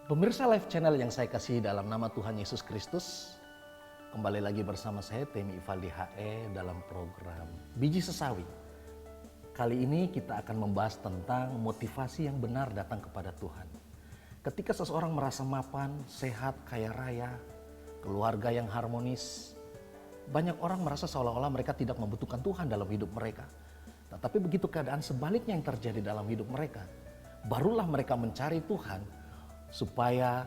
Pemirsa Live Channel yang saya kasihi dalam nama Tuhan Yesus Kristus, kembali lagi bersama saya Temi Ivaldi HE dalam program Biji Sesawi. Kali ini kita akan membahas tentang motivasi yang benar datang kepada Tuhan. Ketika seseorang merasa mapan, sehat, kaya raya, keluarga yang harmonis, banyak orang merasa seolah-olah mereka tidak membutuhkan Tuhan dalam hidup mereka. Tetapi begitu keadaan sebaliknya yang terjadi dalam hidup mereka, barulah mereka mencari Tuhan supaya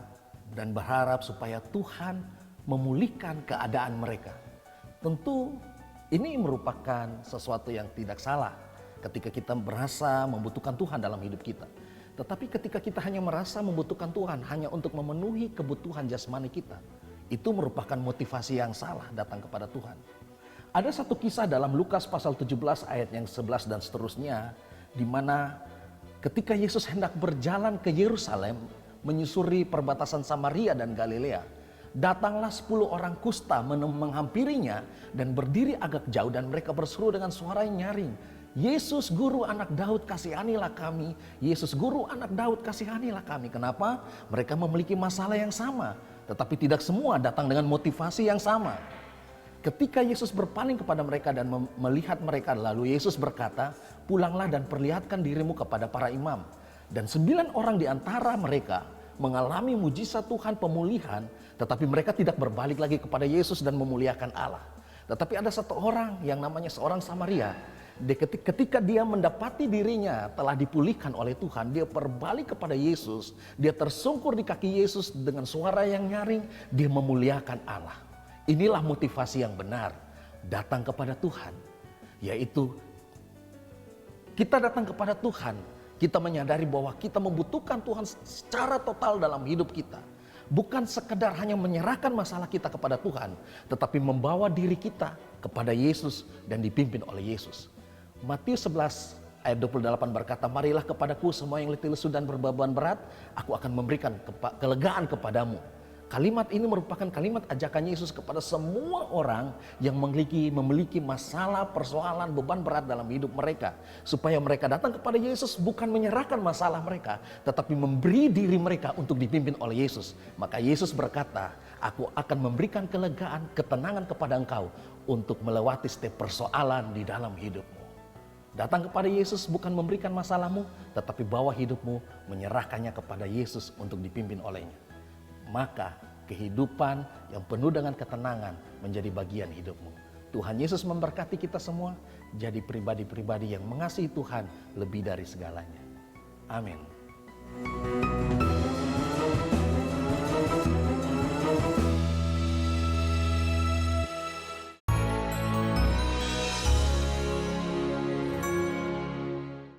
dan berharap supaya Tuhan memulihkan keadaan mereka. Tentu ini merupakan sesuatu yang tidak salah ketika kita merasa membutuhkan Tuhan dalam hidup kita. Tetapi ketika kita hanya merasa membutuhkan Tuhan hanya untuk memenuhi kebutuhan jasmani kita, itu merupakan motivasi yang salah datang kepada Tuhan. Ada satu kisah dalam Lukas pasal 17 ayat yang 11 dan seterusnya, di mana ketika Yesus hendak berjalan ke Yerusalem, menyusuri perbatasan Samaria dan Galilea, datanglah 10 orang kusta menghampirinya dan berdiri agak jauh, dan mereka berseru dengan suara yang nyaring, "Yesus Guru anak Daud, kasihanilah kami. Yesus Guru anak Daud, kasihanilah kami." Kenapa? Mereka memiliki masalah yang sama, tetapi tidak semua datang dengan motivasi yang sama. Ketika Yesus berpaling kepada mereka dan melihat mereka, lalu Yesus berkata, "Pulanglah dan perlihatkan dirimu kepada para imam." Dan 9 orang di antara mereka mengalami mujizat Tuhan pemulihan, tetapi mereka tidak berbalik lagi kepada Yesus dan memuliakan Allah. Tetapi ada satu orang yang namanya seorang Samaria. Ketika dia mendapati dirinya telah dipulihkan oleh Tuhan, dia berbalik kepada Yesus, dia tersungkur di kaki Yesus dengan suara yang nyaring, dia memuliakan Allah. Inilah motivasi yang benar datang kepada Tuhan, yaitu kita datang kepada Tuhan, kita menyadari bahwa kita membutuhkan Tuhan secara total dalam hidup kita. Bukan sekedar hanya menyerahkan masalah kita kepada Tuhan, tetapi membawa diri kita kepada Yesus dan dipimpin oleh Yesus. Matius 11 ayat 28 berkata, "Marilah kepadaku semua yang letih lesu dan berbeban berat, aku akan memberikan kelegaan kepadamu." Kalimat ini merupakan kalimat ajakan Yesus kepada semua orang yang memiliki masalah, persoalan, beban berat dalam hidup mereka. Supaya mereka datang kepada Yesus bukan menyerahkan masalah mereka, tetapi memberi diri mereka untuk dipimpin oleh Yesus. Maka Yesus berkata, "Aku akan memberikan kelegaan, ketenangan kepada engkau untuk melewati setiap persoalan di dalam hidupmu." Datang kepada Yesus bukan memberikan masalahmu, tetapi bawa hidupmu, menyerahkannya kepada Yesus untuk dipimpin olehnya. Maka kehidupan yang penuh dengan ketenangan menjadi bagian hidupmu. Tuhan Yesus memberkati kita semua jadi pribadi-pribadi yang mengasihi Tuhan lebih dari segalanya. Amin.